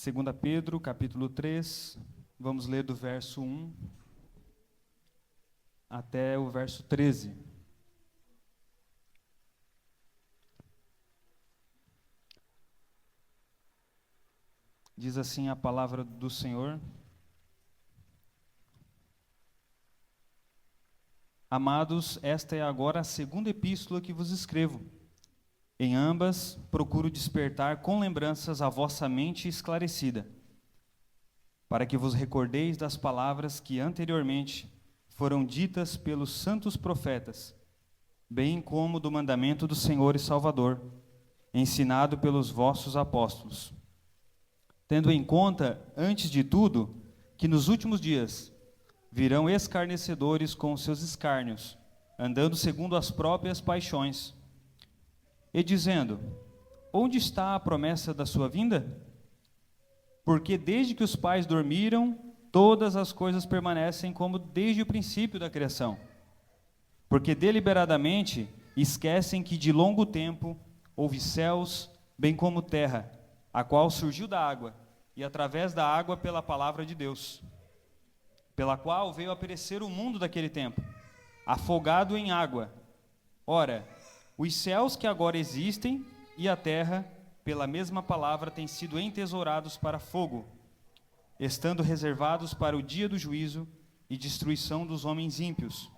2 Pedro, capítulo 3, vamos ler do verso 1 até o verso 13. Diz assim a palavra do Senhor: Amados, esta é agora a segunda epístola que vos escrevo. Em ambas, procuro despertar com lembranças a vossa mente esclarecida, para que vos recordeis das palavras que anteriormente foram ditas pelos santos profetas, bem como do mandamento do Senhor e Salvador, ensinado pelos vossos apóstolos. Tendo em conta, antes de tudo, que nos últimos dias virão escarnecedores com seus escárnios, andando segundo as próprias paixões, e dizendo: onde está a promessa da sua vinda? Porque desde que os pais dormiram, todas as coisas permanecem como desde o princípio da criação. Porque deliberadamente esquecem que de longo tempo houve céus, bem como terra, a qual surgiu da água, e através da água pela palavra de Deus, pela qual veio a perecer o mundo daquele tempo, afogado em água. Ora, os céus que agora existem e a terra, pela mesma palavra, têm sido entesourados para fogo, estando reservados para o dia do juízo e destruição dos homens ímpios.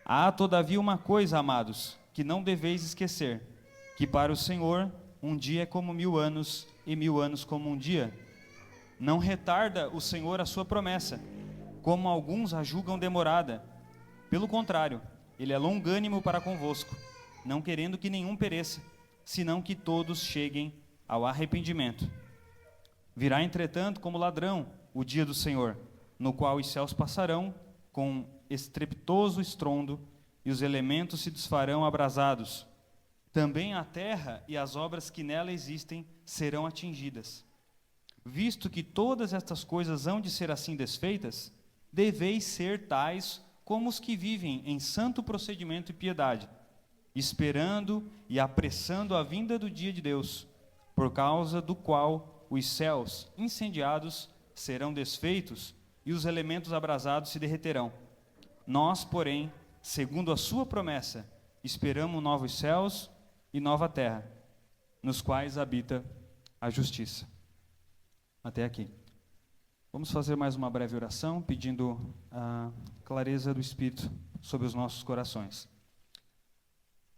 Há, todavia, uma coisa, amados, que não deveis esquecer, que para o Senhor um dia é como 1000 anos, e 1000 anos como um dia. Não retarda o Senhor a sua promessa, como alguns a julgam demorada. Pelo contrário, Ele é longânimo para convosco, não querendo que nenhum pereça, senão que todos cheguem ao arrependimento. Virá, entretanto, como ladrão o dia do Senhor, no qual os céus passarão com estrepitoso estrondo, e os elementos se desfarão abrasados. Também a terra e as obras que nela existem serão atingidas. Visto que todas estas coisas hão de ser assim desfeitas, deveis ser tais como os que vivem em santo procedimento e piedade, esperando e apressando a vinda do dia de Deus, por causa do qual os céus incendiados serão desfeitos e os elementos abrasados se derreterão. Nós, porém, segundo a sua promessa, esperamos novos céus e nova terra, nos quais habita a justiça. Até aqui. Vamos fazer mais uma breve oração, pedindo a clareza do Espírito sobre os nossos corações.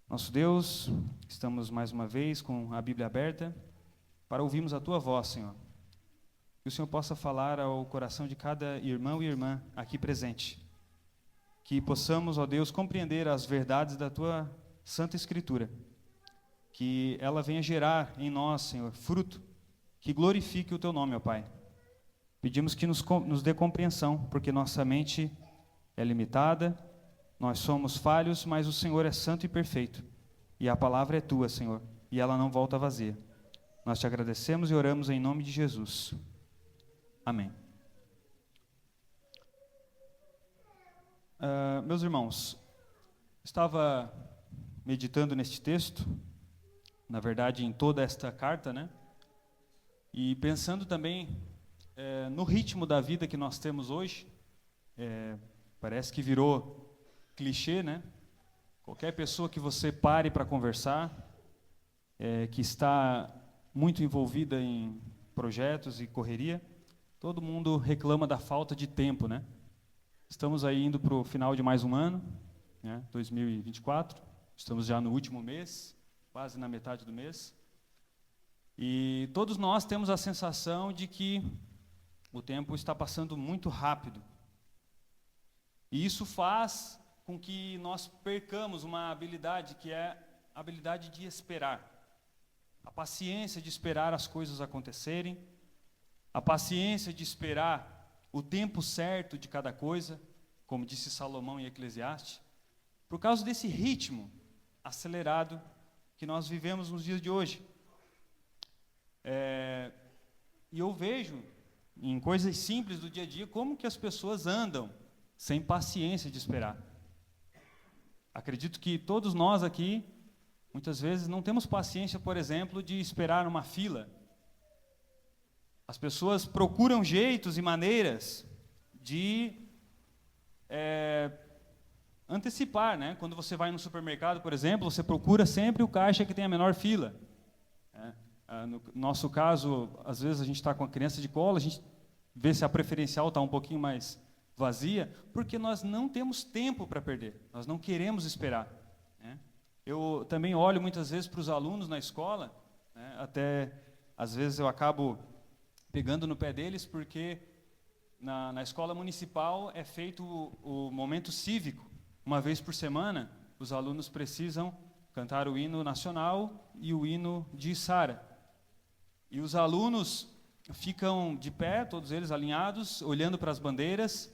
Nosso Deus, estamos mais uma vez com a Bíblia aberta para ouvirmos a Tua voz, Senhor. Que o Senhor possa falar ao coração de cada irmão e irmã aqui presente. Que possamos, ó Deus, compreender as verdades da Tua Santa Escritura. Que ela venha gerar em nós, Senhor, fruto que glorifique o Teu nome, ó Pai. Pedimos que nos dê compreensão, porque nossa mente é limitada, nós somos falhos, mas o Senhor é santo e perfeito. E a palavra é Tua, Senhor, e ela não volta vazia. Nós Te agradecemos e oramos em nome de Jesus. Amém. Meus irmãos, estava meditando neste texto, na verdade em toda esta carta, né? E pensando também no ritmo da vida que nós temos hoje. Parece que virou clichê, né? Qualquer pessoa que você pare para conversar, que está muito envolvida em projetos e correria, todo mundo reclama da falta de tempo, né? Estamos aí indo para o final de mais um ano, né? 2024, estamos já no último mês, quase na metade do mês. E todos nós temos a sensação de que o tempo está passando muito rápido. E isso faz com que nós percamos uma habilidade que é a habilidade de esperar. A paciência de esperar as coisas acontecerem, a paciência de esperar o tempo certo de cada coisa, como disse Salomão em Eclesiastes, por causa desse ritmo acelerado que nós vivemos nos dias de hoje. E eu vejo em coisas simples do dia a dia como que as pessoas andam sem paciência de esperar. Acredito que todos nós aqui, muitas vezes, não temos paciência, por exemplo, de esperar uma fila. As pessoas procuram jeitos e maneiras de antecipar, né? Quando você vai no supermercado, por exemplo, você procura sempre o caixa que tem a menor fila. No nosso caso, às vezes a gente está com a criança de colo, a gente vê se a preferencial está um pouquinho mais vazia, porque nós não temos tempo para perder, nós não queremos esperar, né? Eu também olho muitas vezes para os alunos na escola, né? Até às vezes eu acabo pegando no pé deles, porque na escola municipal é feito o momento cívico. Uma vez por semana, os alunos precisam cantar o hino nacional e o hino de Içara. E os alunos ficam de pé, todos eles alinhados, olhando para as bandeiras,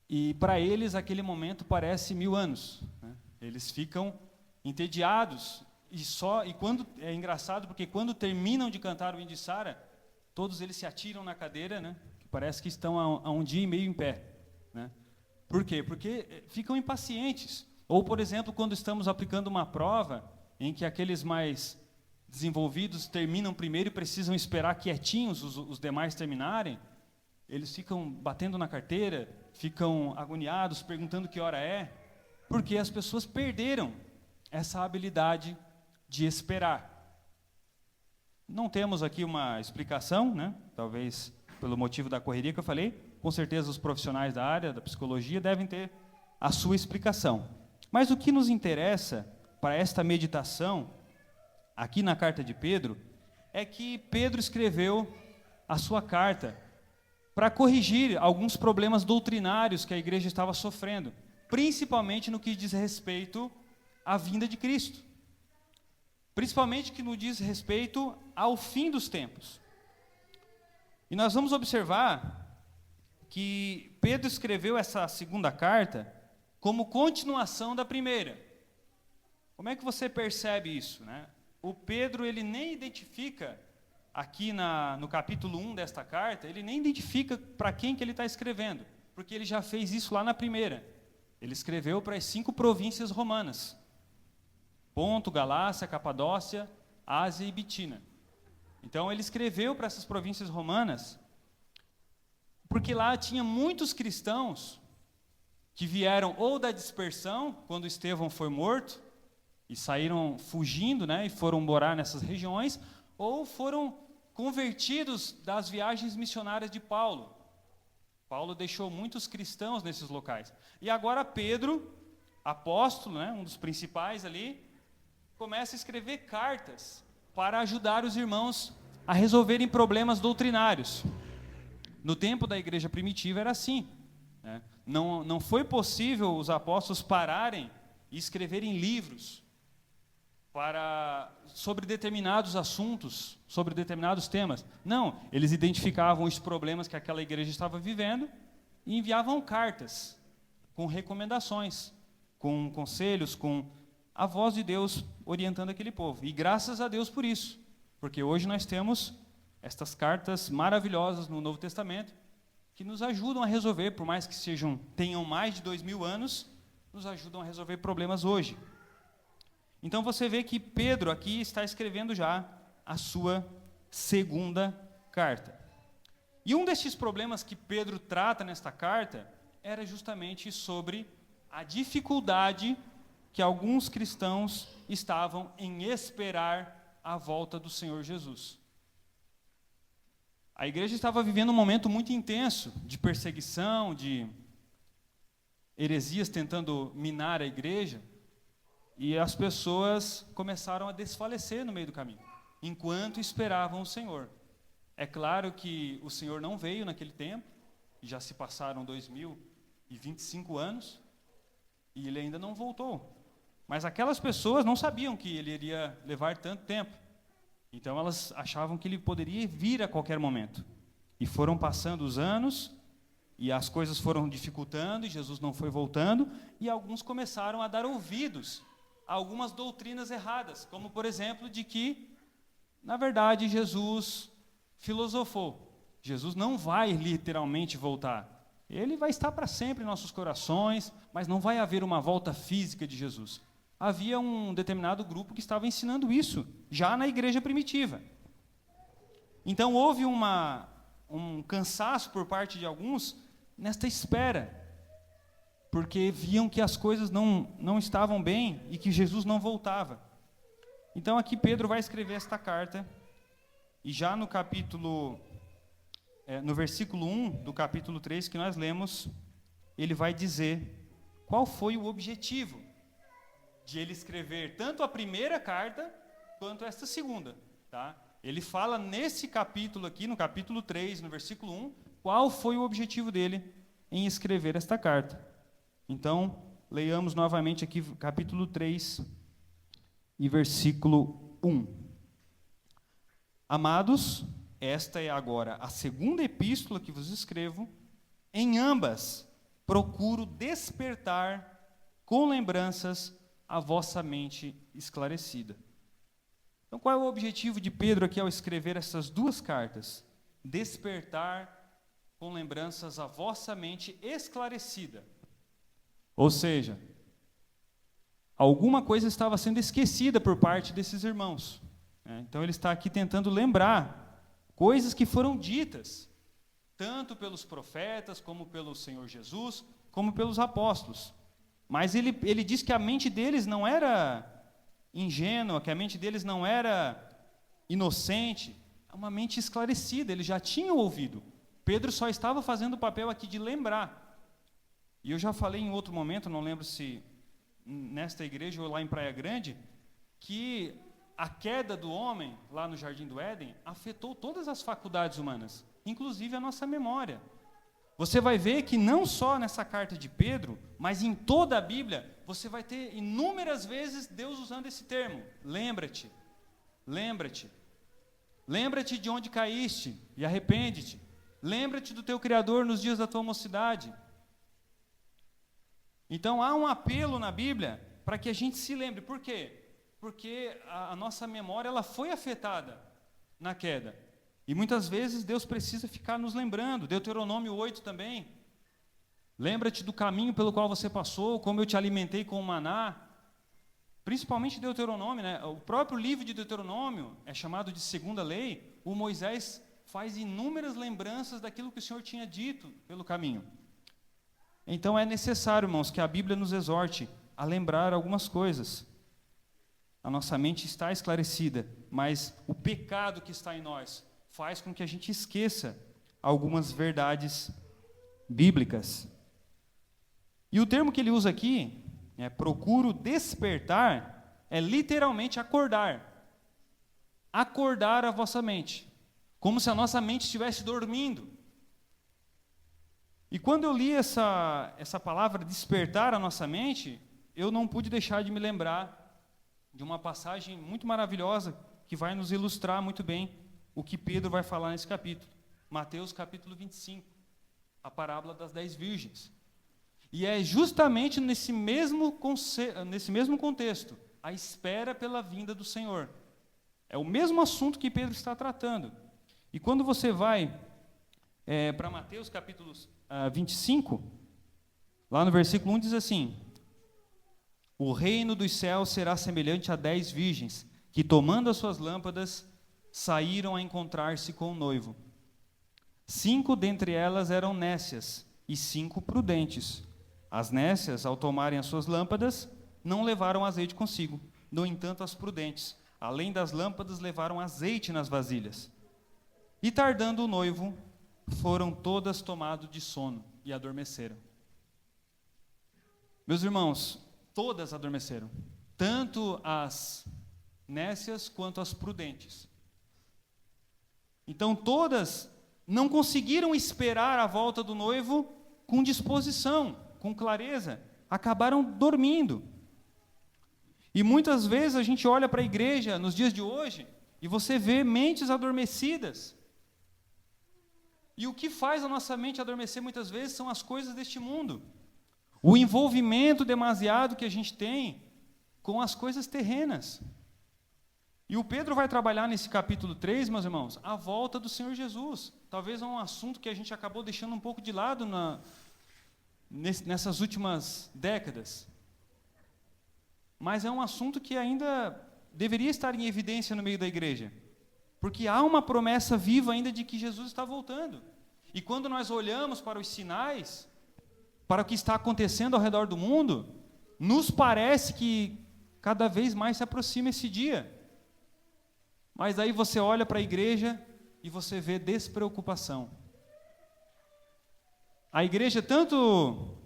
e para eles aquele momento parece 1000 anos, né? Eles ficam entediados, e quando é engraçado, porque quando terminam de cantar o hino de Içara, todos eles se atiram na cadeira, né? Que parece que estão há um dia e meio em pé, né? Por quê? Porque ficam impacientes. Ou, por exemplo, quando estamos aplicando uma prova em que aqueles mais desenvolvidos terminam primeiro e precisam esperar quietinhos os demais terminarem, eles ficam batendo na carteira, ficam agoniados, perguntando que hora é, porque as pessoas perderam essa habilidade de esperar. Não temos aqui uma explicação, né? Talvez pelo motivo da correria que eu falei, com certeza os profissionais da área da psicologia devem ter a sua explicação. Mas o que nos interessa para esta meditação, aqui na carta de Pedro, é que Pedro escreveu a sua carta para corrigir alguns problemas doutrinários que a igreja estava sofrendo, principalmente no que diz respeito à vinda de Cristo, principalmente que no diz respeito ao fim dos tempos. E nós vamos observar que Pedro escreveu essa segunda carta como continuação da primeira. Como é que você percebe isso, né? O Pedro, ele nem identifica, aqui no capítulo 1 desta carta, ele nem identifica para quem que ele está escrevendo, porque ele já fez isso lá na primeira. Ele escreveu para as 5 províncias romanas: Ponto, Galácia, Capadócia, Ásia e Bitínia. Então ele escreveu para essas províncias romanas, porque lá tinha muitos cristãos que vieram ou da dispersão, quando Estevão foi morto, e saíram fugindo, né, e foram morar nessas regiões, ou foram convertidos das viagens missionárias de Paulo. Paulo deixou muitos cristãos nesses locais. E agora Pedro, apóstolo, né, um dos principais ali, começa a escrever cartas para ajudar os irmãos a resolverem problemas doutrinários. No tempo da igreja primitiva era assim, né? Não foi possível os apóstolos pararem e escreverem livros sobre determinados assuntos, sobre determinados temas. Não, eles identificavam os problemas que aquela igreja estava vivendo e enviavam cartas com recomendações, com conselhos, com a voz de Deus orientando aquele povo. E graças a Deus por isso, porque hoje nós temos estas cartas maravilhosas no Novo Testamento que nos ajudam a resolver, por mais que tenham mais de 2000 anos, nos ajudam a resolver problemas hoje. Então você vê que Pedro aqui está escrevendo já a sua segunda carta. E um destes problemas que Pedro trata nesta carta era justamente sobre a dificuldade que alguns cristãos estavam em esperar a volta do Senhor Jesus. A igreja estava vivendo um momento muito intenso de perseguição, de heresias tentando minar a igreja, e as pessoas começaram a desfalecer no meio do caminho, enquanto esperavam o Senhor. É claro que o Senhor não veio naquele tempo, já se passaram 2025 anos, e ele ainda não voltou. Mas aquelas pessoas não sabiam que ele iria levar tanto tempo. Então elas achavam que ele poderia vir a qualquer momento. E foram passando os anos, e as coisas foram dificultando, e Jesus não foi voltando, e alguns começaram a dar ouvidos a algumas doutrinas erradas, como por exemplo de que, na verdade, Jesus filosofou. Jesus não vai literalmente voltar. Ele vai estar para sempre em nossos corações, mas não vai haver uma volta física de Jesus. Havia um determinado grupo que estava ensinando isso, já na igreja primitiva. Então houve um cansaço por parte de alguns nesta espera, porque viam que as coisas não estavam bem e que Jesus não voltava. Então aqui Pedro vai escrever esta carta, e já no versículo 1 do capítulo 3 que nós lemos, ele vai dizer qual foi o objetivo de ele escrever tanto a primeira carta quanto esta segunda, tá? Ele fala nesse capítulo aqui, no capítulo 3, no versículo 1, qual foi o objetivo dele em escrever esta carta. Então, leiamos novamente aqui capítulo 3 e versículo 1. Amados, esta é agora a segunda epístola que vos escrevo, em ambas procuro despertar com lembranças a vossa mente esclarecida. Então, qual é o objetivo de Pedro aqui ao escrever essas duas cartas? Despertar com lembranças a vossa mente esclarecida. Ou seja, alguma coisa estava sendo esquecida por parte desses irmãos. Então, ele está aqui tentando lembrar coisas que foram ditas, tanto pelos profetas, como pelo Senhor Jesus, como pelos apóstolos. Mas ele diz que a mente deles não era ingênua, que a mente deles não era inocente, é uma mente esclarecida, eles já tinham ouvido. Pedro só estava fazendo o papel aqui de lembrar. E eu já falei em outro momento, não lembro se nesta igreja ou lá em Praia Grande, que a queda do homem, lá no Jardim do Éden, afetou todas as faculdades humanas, inclusive a nossa memória. Você vai ver que não só nessa carta de Pedro, mas em toda a Bíblia, você vai ter inúmeras vezes Deus usando esse termo. Lembra-te, lembra-te. Lembra-te de onde caíste e arrepende-te. Lembra-te do teu Criador nos dias da tua mocidade. Então há um apelo na Bíblia para que a gente se lembre. Por quê? Porque a nossa memória ela foi afetada na queda. E muitas vezes Deus precisa ficar nos lembrando. Deuteronômio 8 também. Lembra-te do caminho pelo qual você passou, como eu te alimentei com o maná. Principalmente Deuteronômio, né? O próprio livro de Deuteronômio é chamado de segunda lei. O Moisés faz inúmeras lembranças daquilo que o Senhor tinha dito pelo caminho. Então é necessário, irmãos, que a Bíblia nos exorte a lembrar algumas coisas. A nossa mente está esclarecida, mas o pecado que está em nós faz com que a gente esqueça algumas verdades bíblicas. E o termo que ele usa aqui, procuro despertar, é literalmente acordar. Acordar a vossa mente, como se a nossa mente estivesse dormindo. E quando eu li essa palavra despertar a nossa mente, eu não pude deixar de me lembrar de uma passagem muito maravilhosa que vai nos ilustrar muito bem o que Pedro vai falar nesse capítulo. Mateus capítulo 25, a parábola das 10 virgens. E é justamente nesse mesmo contexto, a espera pela vinda do Senhor. É o mesmo assunto que Pedro está tratando. E quando você vai para Mateus capítulo 25, lá no versículo 1 diz assim: o reino dos céus será semelhante a 10 virgens, que tomando as suas lâmpadas, saíram a encontrar-se com o noivo. 5 dentre elas eram nécias, e 5 prudentes. As nécias, ao tomarem as suas lâmpadas, não levaram azeite consigo. No entanto, as prudentes, além das lâmpadas, levaram azeite nas vasilhas. E tardando o noivo, foram todas tomadas de sono e adormeceram. Meus irmãos, todas adormeceram, tanto as nécias quanto as prudentes. Então todas não conseguiram esperar a volta do noivo com disposição, com clareza, acabaram dormindo. E muitas vezes a gente olha para a igreja nos dias de hoje e você vê mentes adormecidas. E o que faz a nossa mente adormecer muitas vezes são as coisas deste mundo. O envolvimento demasiado que a gente tem com as coisas terrenas. E o Pedro vai trabalhar nesse capítulo 3, meus irmãos, a volta do Senhor Jesus. Talvez é um assunto que a gente acabou deixando um pouco de lado nessas últimas décadas. Mas é um assunto que ainda deveria estar em evidência no meio da igreja. Porque há uma promessa viva ainda de que Jesus está voltando. E quando nós olhamos para os sinais, para o que está acontecendo ao redor do mundo, nos parece que cada vez mais se aproxima esse dia. Mas aí você olha para a igreja e você vê despreocupação. A igreja tanto,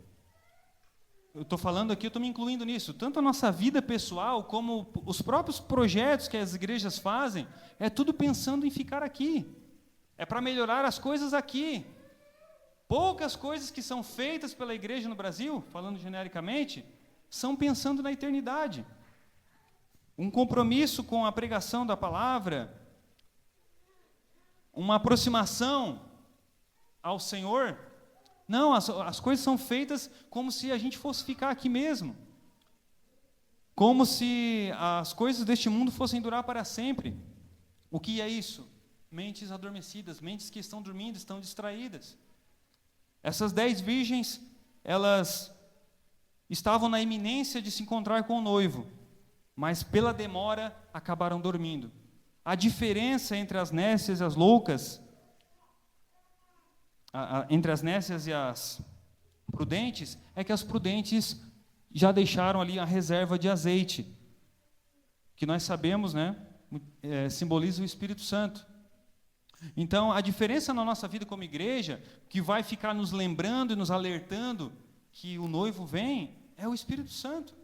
eu estou falando aqui, eu estou me incluindo nisso, tanto a nossa vida pessoal, como os próprios projetos que as igrejas fazem, é tudo pensando em ficar aqui. É para melhorar as coisas aqui. Poucas coisas que são feitas pela igreja no Brasil, falando genericamente, são pensando na eternidade. Um compromisso com a pregação da palavra, uma aproximação ao Senhor. Não, as coisas são feitas como se a gente fosse ficar aqui mesmo. Como se as coisas deste mundo fossem durar para sempre. O que é isso? Mentes adormecidas, mentes que estão dormindo, estão distraídas. Essas 10 virgens, elas estavam na iminência de se encontrar com o noivo, mas pela demora acabaram dormindo. A diferença entre as nécias e as loucas, entre as nécias e as prudentes, é que as prudentes já deixaram ali a reserva de azeite, que nós sabemos, né, simboliza o Espírito Santo. Então, a diferença na nossa vida como igreja, que vai ficar nos lembrando e nos alertando que o noivo vem, é o Espírito Santo.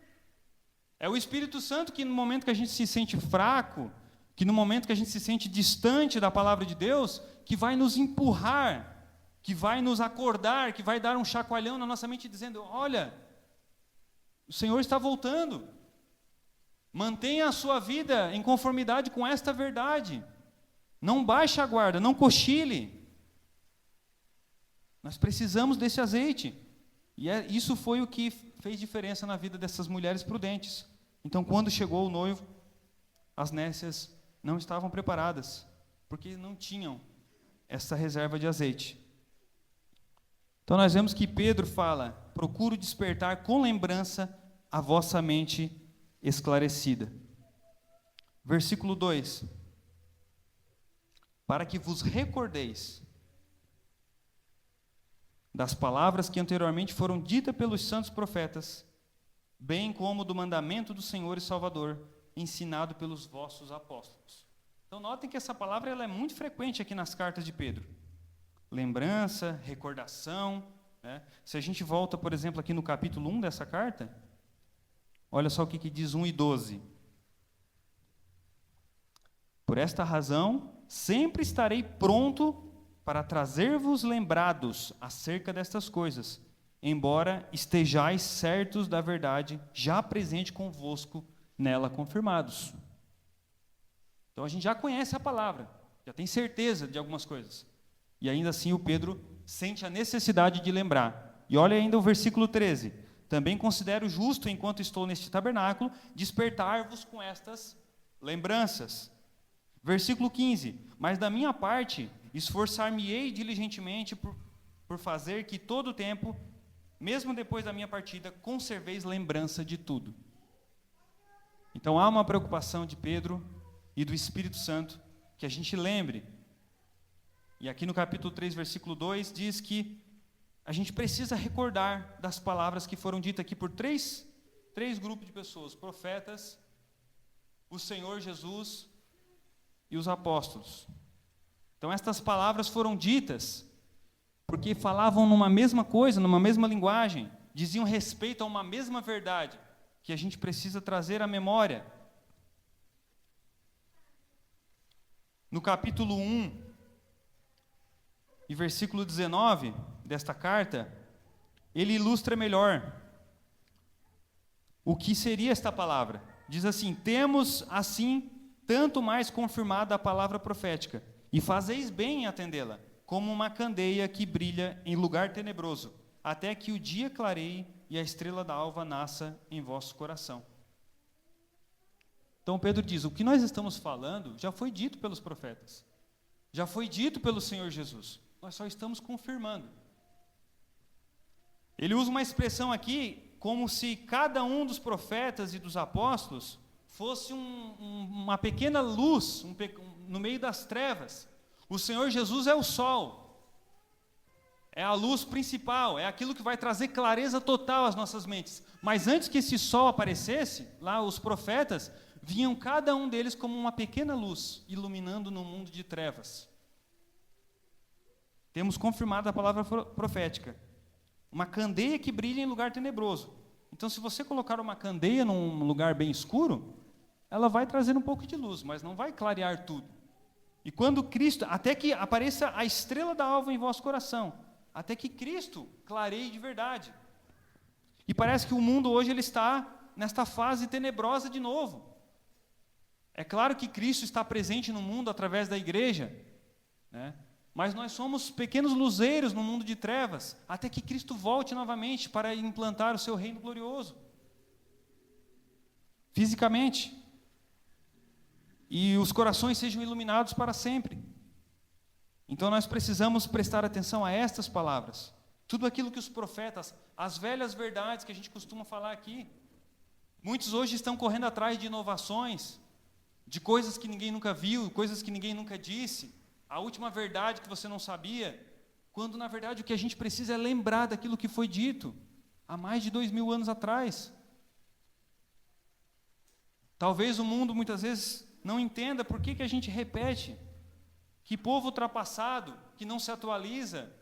É o Espírito Santo que no momento que a gente se sente fraco, que no momento que a gente se sente distante da palavra de Deus, que vai nos empurrar, que vai nos acordar, que vai dar um chacoalhão na nossa mente dizendo: olha, o Senhor está voltando. Mantenha a sua vida em conformidade com esta verdade. Não baixe a guarda, não cochile. Nós precisamos desse azeite. E isso foi o que fez diferença na vida dessas mulheres prudentes. Então, quando chegou o noivo, as nécias não estavam preparadas, porque não tinham essa reserva de azeite. Então, nós vemos que Pedro fala: procuro despertar com lembrança a vossa mente esclarecida. Versículo 2. Para que vos recordeis das palavras que anteriormente foram ditas pelos santos profetas, bem como do mandamento do Senhor e Salvador, ensinado pelos vossos apóstolos. Então, notem que essa palavra ela é muito frequente aqui nas cartas de Pedro. Lembrança, recordação, né? Se a gente volta, por exemplo, aqui no capítulo 1 dessa carta, olha só o que diz 1 e 12. Por esta razão, sempre estarei pronto para trazer-vos lembrados acerca destas coisas, embora estejais certos da verdade, já presente convosco, nela confirmados. Então a gente já conhece a palavra, já tem certeza de algumas coisas. E ainda assim o Pedro sente a necessidade de lembrar. E olha ainda o versículo 13. Também considero justo, enquanto estou neste tabernáculo, despertar-vos com estas lembranças. Versículo 15, mas da minha parte, esforçar-me-ei diligentemente por fazer que todo o tempo, mesmo depois da minha partida, conserveis lembrança de tudo. Então há uma preocupação de Pedro e do Espírito Santo, que a gente lembre. E aqui no capítulo 3, versículo 2, diz que a gente precisa recordar das palavras que foram ditas aqui por três grupos de pessoas: profetas, o Senhor Jesus e os apóstolos. Então estas palavras foram ditas porque falavam numa mesma coisa, numa mesma linguagem, diziam respeito a uma mesma verdade que a gente precisa trazer à memória. No capítulo 1 e versículo 19 desta carta, ele ilustra melhor o que seria esta palavra. Diz assim: temos assim tanto mais confirmada a palavra profética, e fazeis bem em atendê-la, como uma candeia que brilha em lugar tenebroso, até que o dia clareie e a estrela da alva nasça em vosso coração. Então Pedro diz: o que nós estamos falando já foi dito pelos profetas, já foi dito pelo Senhor Jesus, nós só estamos confirmando. Ele usa uma expressão aqui como se cada um dos profetas e dos apóstolos fosse uma pequena luz no meio das trevas. O Senhor Jesus é o sol. É a luz principal, é aquilo que vai trazer clareza total às nossas mentes. Mas antes que esse sol aparecesse, lá os profetas vinham cada um deles como uma pequena luz, iluminando no mundo de trevas. Temos confirmado a palavra profética. Uma candeia que brilha em lugar tenebroso. Então, se você colocar uma candeia num lugar bem escuro, ela vai trazer um pouco de luz, mas não vai clarear tudo. E quando Cristo, até que apareça a estrela da alva em vosso coração, até que Cristo clareie de verdade. E parece que o mundo hoje ele está nesta fase tenebrosa de novo. É claro que Cristo está presente no mundo através da igreja, né? Mas nós somos pequenos luzeiros no mundo de trevas, até que Cristo volte novamente para implantar o seu reino glorioso. Fisicamente. E os corações sejam iluminados para sempre. Então nós precisamos prestar atenção a estas palavras. Tudo aquilo que os profetas, as velhas verdades que a gente costuma falar aqui. Muitos hoje estão correndo atrás de inovações, de coisas que ninguém nunca viu, coisas que ninguém nunca disse. A última verdade que você não sabia, quando na verdade o que a gente precisa é lembrar daquilo que foi dito há mais de 2000 anos atrás. Talvez o mundo muitas vezes não entenda por que a gente repete. Que povo ultrapassado, que não se atualiza.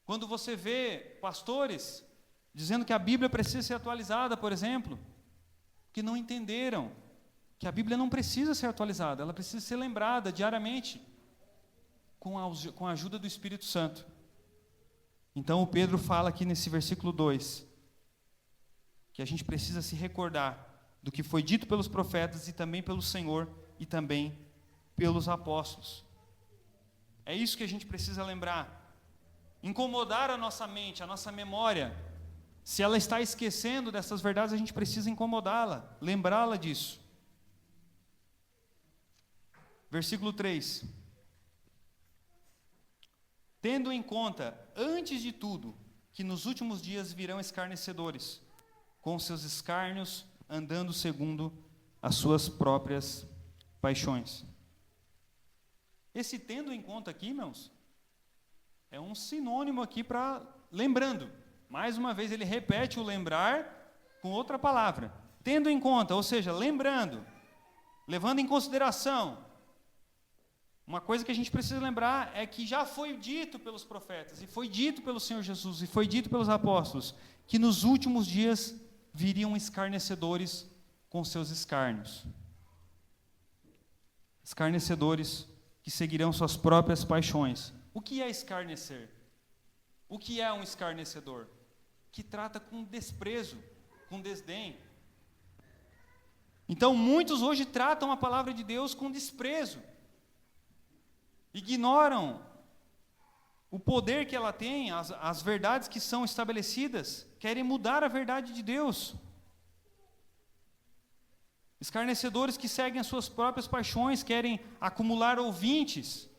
Quando você vê pastores dizendo que a Bíblia precisa ser atualizada, por exemplo, que não entenderam que a Bíblia não precisa ser atualizada, ela precisa ser lembrada diariamente com a ajuda do Espírito Santo. Então o Pedro fala aqui nesse versículo 2, que a gente precisa se recordar do que foi dito pelos profetas e também pelo Senhor e também pelos apóstolos. É isso que a gente precisa lembrar. Incomodar a nossa mente, a nossa memória. Se ela está esquecendo dessas verdades, a gente precisa incomodá-la, lembrá-la disso. Versículo 3. Tendo em conta, antes de tudo, que nos últimos dias virão escarnecedores, com seus escárnios, andando segundo as suas próprias paixões. Esse tendo em conta aqui, irmãos, é um sinônimo aqui para lembrando. Mais uma vez ele repete o lembrar com outra palavra. Tendo em conta, ou seja, lembrando, levando em consideração. Uma coisa que a gente precisa lembrar é que já foi dito pelos profetas, e foi dito pelo Senhor Jesus, e foi dito pelos apóstolos, que nos últimos dias viriam escarnecedores com seus escárnios. Escarnecedores que seguirão suas próprias paixões. O que é escarnecer? O que é um escarnecedor? Que trata com desprezo, com desdém. Então, muitos hoje tratam a palavra de Deus com desprezo. Ignoram o poder que ela tem, as verdades que são estabelecidas, querem mudar a verdade de Deus. Escarnecedores que seguem as suas próprias paixões, querem acumular ouvintes.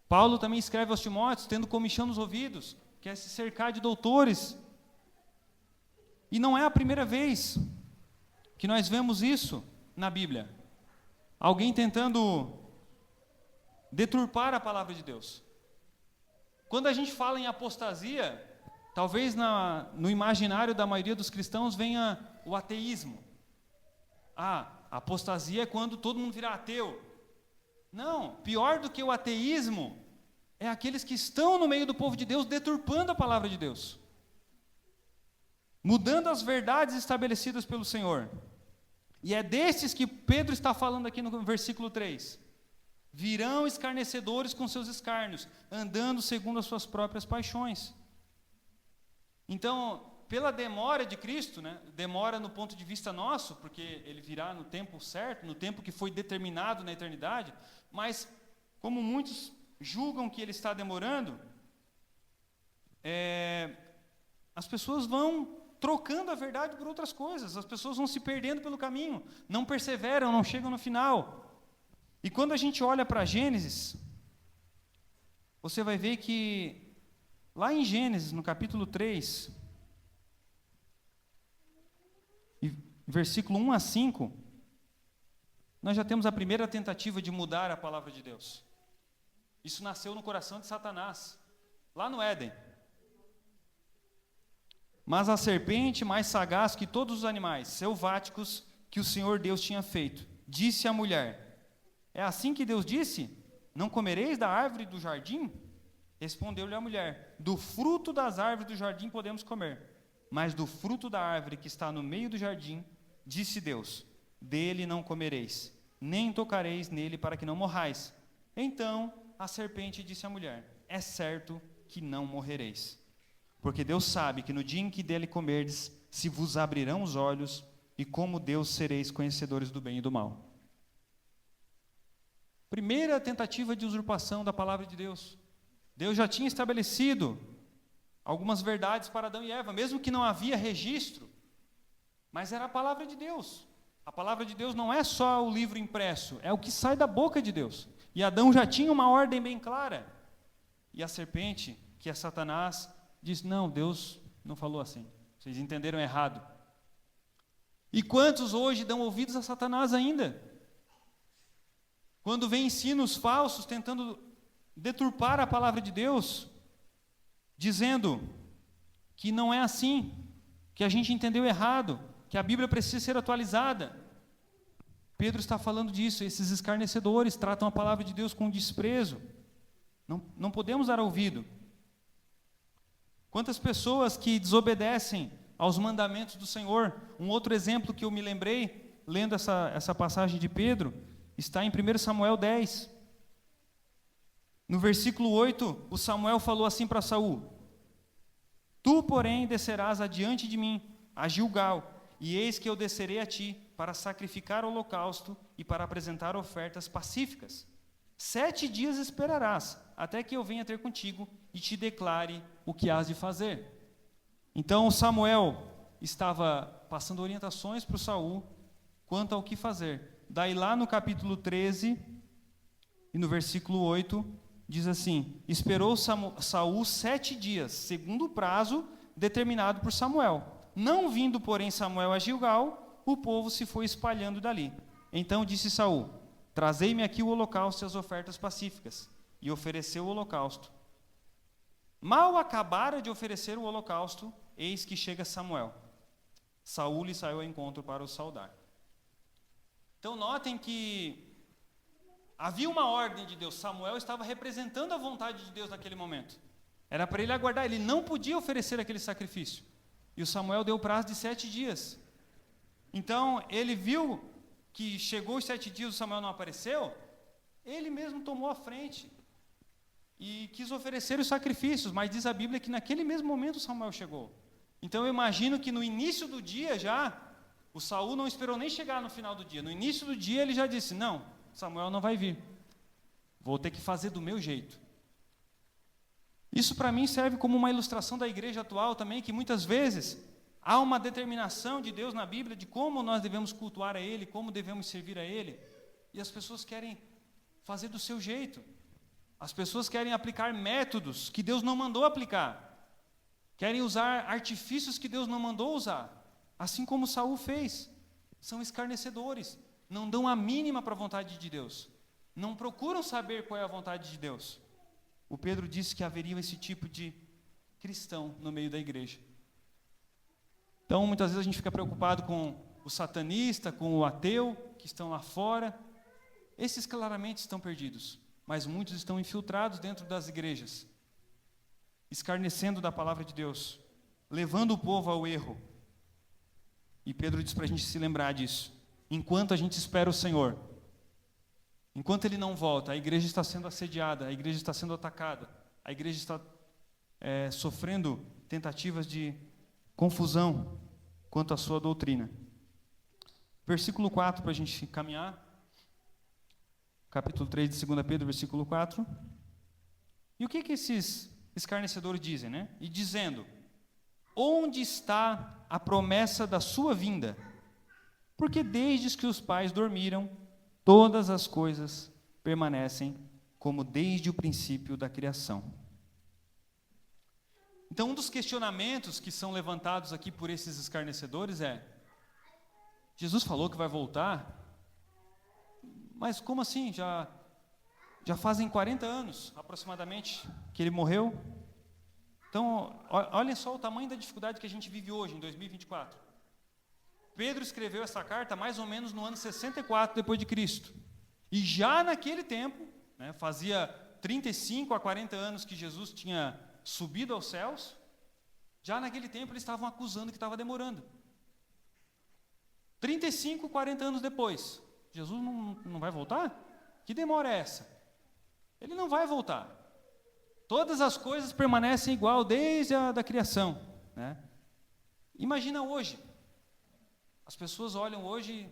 Paulo também escreve aos Timóteos, tendo comichão nos ouvidos, quer se cercar de doutores. E não é a primeira vez que nós vemos isso na Bíblia. Alguém tentando deturpar a palavra de Deus. Quando a gente fala em apostasia, talvez no imaginário da maioria dos cristãos venha o ateísmo. A apostasia é quando todo mundo vira ateu. Não, pior do que o ateísmo é aqueles que estão no meio do povo de Deus deturpando a palavra de Deus, mudando as verdades estabelecidas pelo Senhor. E é desses que Pedro está falando aqui no versículo 3. Virão escarnecedores com seus escárnios, andando segundo as suas próprias paixões. Então, pela demora de Cristo, né, demora no ponto de vista nosso, porque ele virá no tempo certo, no tempo que foi determinado na eternidade, mas como muitos julgam que ele está demorando, as pessoas vão trocando a verdade por outras coisas, as pessoas vão se perdendo pelo caminho, não perseveram, não chegam no final. E quando a gente olha para Gênesis, você vai ver que lá em Gênesis, no capítulo 3, versículo 1 a 5, nós já temos a primeira tentativa de mudar a palavra de Deus. Isso nasceu no coração de Satanás, lá no Éden. Mas a serpente, mais sagaz que todos os animais selváticos que o Senhor Deus tinha feito, disse à mulher: é assim que Deus disse? Não comereis da árvore do jardim? Respondeu-lhe a mulher: do fruto das árvores do jardim podemos comer, mas do fruto da árvore que está no meio do jardim, disse Deus: dele não comereis, nem tocareis nele para que não morrais. Então a serpente disse à mulher: é certo que não morrereis, porque Deus sabe que no dia em que dele comerdes, se vos abrirão os olhos, e como Deus sereis conhecedores do bem e do mal. Primeira tentativa de usurpação da palavra de Deus. Deus já tinha estabelecido algumas verdades para Adão e Eva, mesmo que não havia registro, mas era a palavra de Deus. A palavra de Deus não é só o livro impresso, é o que sai da boca de Deus. E Adão já tinha uma ordem bem clara. E a serpente, que é Satanás, diz: não, Deus não falou assim, vocês entenderam errado. E quantos hoje dão ouvidos a Satanás ainda? Quando vem ensinos falsos tentando deturpar a palavra de Deus, dizendo que não é assim, que a gente entendeu errado, que a Bíblia precisa ser atualizada. Pedro está falando disso. Esses escarnecedores tratam a palavra de Deus com desprezo. Não podemos dar ouvido. Quantas pessoas que desobedecem aos mandamentos do Senhor. Um outro exemplo que eu me lembrei, lendo essa passagem de Pedro, está em 1 Samuel 10. No versículo 8, o Samuel falou assim para Saul: tu, porém, descerás adiante de mim a Gilgal, e eis que eu descerei a ti para sacrificar holocausto e para apresentar ofertas pacíficas. 7 dias esperarás, até que eu venha ter contigo e te declare o que hás de fazer. Então Samuel estava passando orientações para o Saul quanto ao que fazer. Daí lá no capítulo 13 e no versículo 8, diz assim: esperou Saul 7 dias, segundo o prazo determinado por Samuel. Não vindo, porém, Samuel a Gilgal, o povo se foi espalhando dali. Então disse Saul: trazei-me aqui o holocausto e as ofertas pacíficas. E ofereceu o holocausto. Mal acabara de oferecer o holocausto, eis que chega Samuel. Saul lhe saiu ao encontro para o saudar. Então notem que havia uma ordem de Deus. Samuel estava representando a vontade de Deus naquele momento. Era para ele aguardar, ele não podia oferecer aquele sacrifício. E o Samuel deu o prazo de 7 dias. Então, ele viu que chegou os 7 dias, o Samuel não apareceu, ele mesmo tomou a frente e quis oferecer os sacrifícios, mas diz a Bíblia que naquele mesmo momento Samuel chegou. Então, eu imagino que no início do dia já, o Saul não esperou nem chegar no final do dia. No início do dia ele já disse: não, Samuel não vai vir, vou ter que fazer do meu jeito. Isso para mim serve como uma ilustração da igreja atual também, que muitas vezes há uma determinação de Deus na Bíblia de como nós devemos cultuar a Ele, como devemos servir a Ele, e as pessoas querem fazer do seu jeito. As pessoas querem aplicar métodos que Deus não mandou aplicar, querem usar artifícios que Deus não mandou usar, assim como Saul fez. São escarnecedores, não dão a mínima para a vontade de Deus, não procuram saber qual é a vontade de Deus. O Pedro disse que haveria esse tipo de cristão no meio da igreja. Então, muitas vezes a gente fica preocupado com o satanista, com o ateu, que estão lá fora. Esses claramente estão perdidos, mas muitos estão infiltrados dentro das igrejas, escarnecendo da palavra de Deus, levando o povo ao erro. E Pedro diz para a gente se lembrar disso. Enquanto a gente espera o Senhor, enquanto Ele não volta, a igreja está sendo assediada, a igreja está sendo atacada, a igreja está sofrendo tentativas de confusão quanto à sua doutrina. Versículo 4, para a gente caminhar. Capítulo 3 de 2 Pedro, versículo 4. E o que esses escarnecedores dizem, né? E dizendo: onde está a promessa da sua vinda? Porque desde que os pais dormiram, todas as coisas permanecem como desde o princípio da criação. Então, um dos questionamentos que são levantados aqui por esses escarnecedores é: Jesus falou que vai voltar, mas como assim? Já fazem 40 anos, aproximadamente, que ele morreu. Então, olhem só o tamanho da dificuldade que a gente vive hoje, em 2024. Pedro escreveu essa carta mais ou menos no ano 64 depois de Cristo. E já naquele tempo, né, fazia 35 a 40 anos que Jesus tinha subido aos céus, já naquele tempo eles estavam acusando que estava demorando. 35, 40 anos depois, Jesus não vai voltar? Que demora é essa? Ele não vai voltar. Todas as coisas permanecem igual desde a da criação, né? Imagina hoje. As pessoas olham hoje,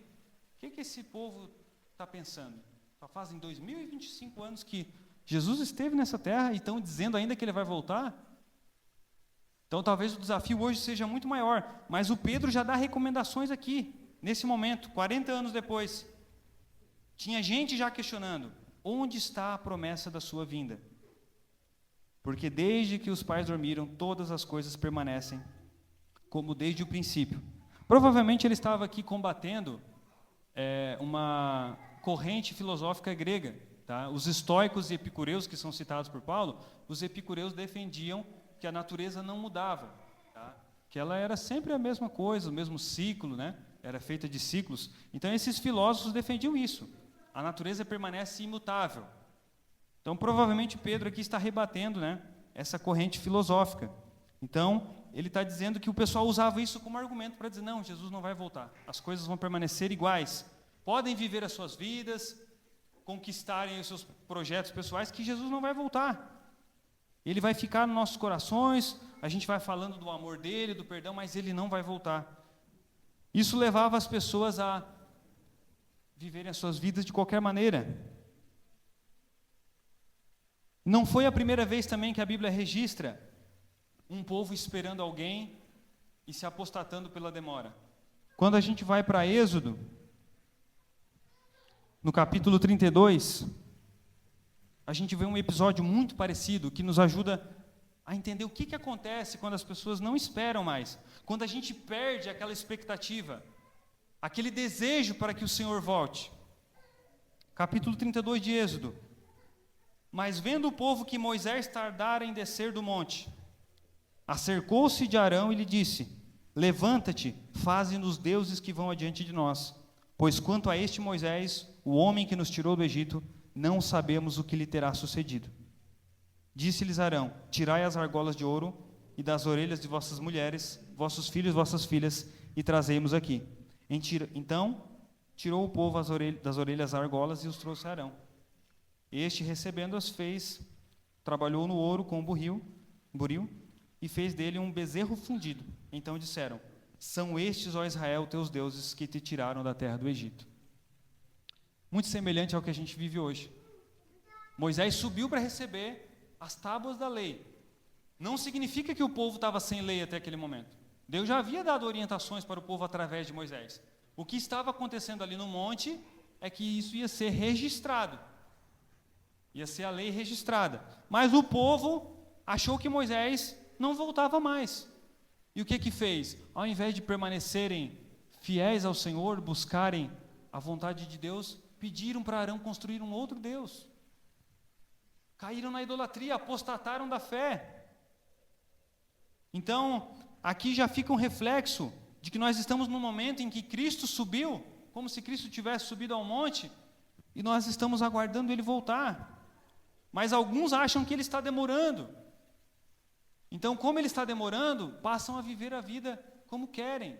o que esse povo está pensando? Já fazem 2025 anos que Jesus esteve nessa terra e estão dizendo ainda que ele vai voltar? Então talvez o desafio hoje seja muito maior, mas o Pedro já dá recomendações aqui, nesse momento, 40 anos depois. Tinha gente já questionando, onde está a promessa da sua vinda? Porque desde que os pais dormiram, todas as coisas permanecem como desde o princípio. Provavelmente ele estava aqui combatendo uma corrente filosófica grega. Tá? Os estoicos e epicureus, que são citados por Paulo, os epicureus defendiam que a natureza não mudava, tá? Que ela era sempre a mesma coisa, o mesmo ciclo, né? Era feita de ciclos. Então esses filósofos defendiam isso. A natureza permanece imutável. Então provavelmente Pedro aqui está rebatendo, né, essa corrente filosófica. Então ele está dizendo que o pessoal usava isso como argumento para dizer, não, Jesus não vai voltar. As coisas vão permanecer iguais. Podem viver as suas vidas, conquistarem os seus projetos pessoais, que Jesus não vai voltar. Ele vai ficar nos nossos corações, a gente vai falando do amor dele, do perdão, mas ele não vai voltar. Isso levava as pessoas a viverem as suas vidas de qualquer maneira. Não foi a primeira vez também que a Bíblia registra um povo esperando alguém e se apostatando pela demora. Quando a gente vai para Êxodo, no capítulo 32, a gente vê um episódio muito parecido que nos ajuda a entender o que acontece quando as pessoas não esperam mais, quando a gente perde aquela expectativa, aquele desejo para que o Senhor volte. Capítulo 32 de Êxodo. Mas vendo o povo que Moisés tardara em descer do monte, acercou-se de Arão e lhe disse, levanta-te, faze-nos deuses que vão adiante de nós, pois quanto a este Moisés, o homem que nos tirou do Egito, não sabemos o que lhe terá sucedido. Disse-lhes Arão, tirai as argolas de ouro e das orelhas de vossas mulheres, vossos filhos e vossas filhas, e trazei-mos aqui. Então, tirou o povo das orelhas as argolas e os trouxe a Arão. Este, recebendo-as, trabalhou no ouro com o buril, e fez dele um bezerro fundido. Então disseram, são estes, ó Israel, teus deuses, que te tiraram da terra do Egito. Muito semelhante ao que a gente vive hoje. Moisés subiu para receber as tábuas da lei. Não significa que o povo estava sem lei até aquele momento. Deus já havia dado orientações para o povo através de Moisés. O que estava acontecendo ali no monte é que isso ia ser registrado. Ia ser a lei registrada. Mas o povo achou que Moisés não voltava mais. E o que fez? Ao invés de permanecerem fiéis ao Senhor, buscarem a vontade de Deus, pediram para Arão construir um outro Deus. Caíram na idolatria, apostataram da fé. Então, aqui já fica um reflexo de que nós estamos num momento em que Cristo subiu, como se Cristo tivesse subido ao monte, e nós estamos aguardando Ele voltar. Mas alguns acham que Ele está demorando. Então, como Ele está demorando, passam a viver a vida como querem,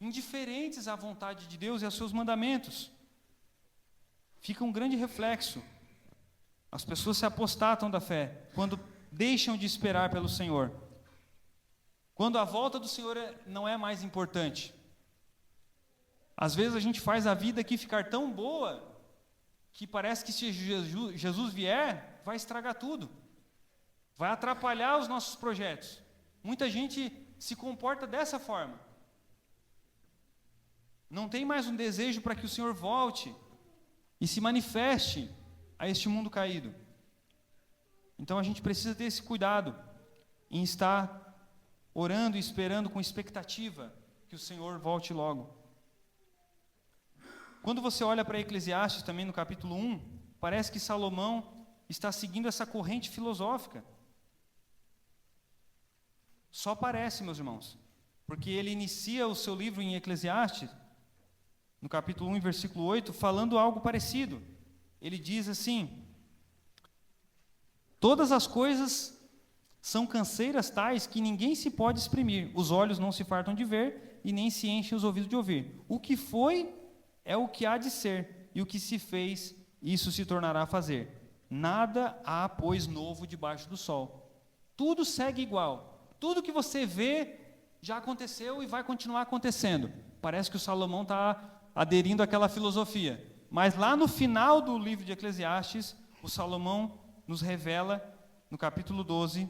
indiferentes à vontade de Deus e aos seus mandamentos. Fica um grande reflexo. As pessoas se apostatam da fé quando deixam de esperar pelo Senhor. Quando a volta do Senhor não é mais importante. Às vezes a gente faz a vida aqui ficar tão boa que parece que se Jesus vier, vai estragar tudo. Vai atrapalhar os nossos projetos. Muita gente se comporta dessa forma. Não tem mais um desejo para que o Senhor volte e se manifeste a este mundo caído. Então a gente precisa ter esse cuidado em estar orando e esperando com expectativa que o Senhor volte logo. Quando você olha para Eclesiastes também no capítulo 1, parece que Salomão está seguindo essa corrente filosófica. Só parece, meus irmãos, porque ele inicia o seu livro em Eclesiastes, no capítulo 1, versículo 8, falando algo parecido. Ele diz assim: todas as coisas são canseiras tais que ninguém se pode exprimir, os olhos não se fartam de ver e nem se enchem os ouvidos de ouvir. O que foi é o que há de ser, e o que se fez, isso se tornará a fazer. Nada há, pois, novo debaixo do sol. Tudo segue igual. Tudo que você vê já aconteceu e vai continuar acontecendo. Parece que o Salomão está aderindo àquela filosofia. Mas lá no final do livro de Eclesiastes, o Salomão nos revela, no capítulo 12,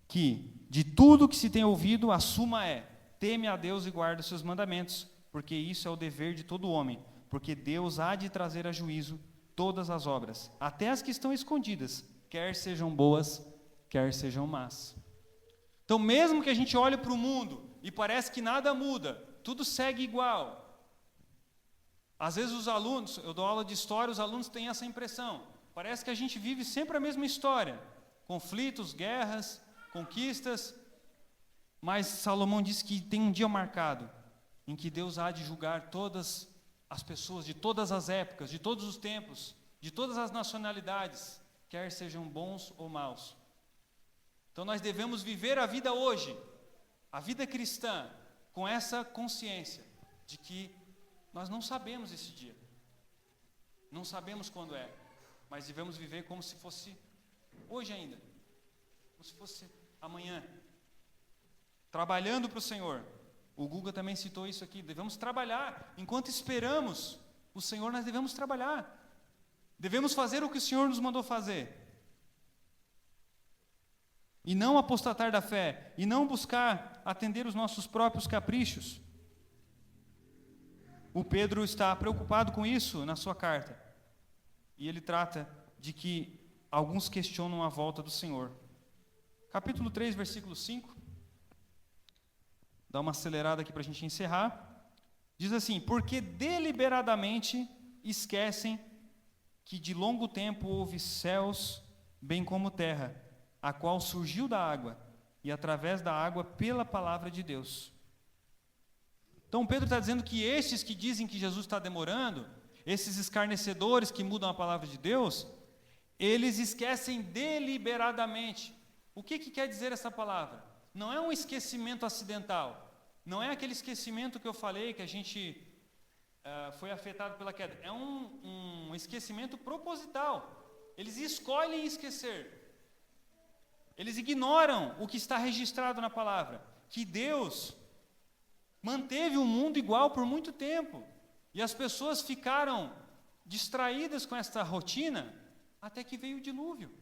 que de tudo que se tem ouvido, a suma é: teme a Deus e guarda os seus mandamentos, porque isso é o dever de todo homem, porque Deus há de trazer a juízo todas as obras, até as que estão escondidas, quer sejam boas, quer sejam más. Então, mesmo que a gente olhe para o mundo e parece que nada muda, tudo segue igual. Às vezes os alunos, eu dou aula de história, os alunos têm essa impressão. Parece que a gente vive sempre a mesma história. Conflitos, guerras, conquistas. Mas Salomão diz que tem um dia marcado, em que Deus há de julgar todas as pessoas, de todas as épocas, de todos os tempos, de todas as nacionalidades, quer sejam bons ou maus. Então nós devemos viver a vida hoje, a vida cristã, com essa consciência de que nós não sabemos esse dia, não sabemos quando é, mas devemos viver como se fosse hoje ainda, como se fosse amanhã, trabalhando para o Senhor. O Guga também citou isso aqui, devemos trabalhar, enquanto esperamos o Senhor, nós devemos trabalhar, devemos fazer o que o Senhor nos mandou fazer, e não apostatar da fé, e não buscar atender os nossos próprios caprichos. O Pedro está preocupado com isso na sua carta, e ele trata de que alguns questionam a volta do Senhor. Capítulo 3, versículo 5, dá uma acelerada aqui para a gente encerrar, diz assim: porque deliberadamente esquecem que de longo tempo houve céus, bem como terra, a qual surgiu da água, e através da água pela palavra de Deus. Então Pedro está dizendo que estes que dizem que Jesus está demorando, esses escarnecedores que mudam a palavra de Deus, eles esquecem deliberadamente. O que quer dizer essa palavra? Não é um esquecimento acidental, não é aquele esquecimento que eu falei, que a gente foi afetado pela queda, é um esquecimento proposital. Eles escolhem esquecer. Eles ignoram o que está registrado na palavra, que Deus manteve o mundo igual por muito tempo, e as pessoas ficaram distraídas com esta rotina, até que veio o dilúvio.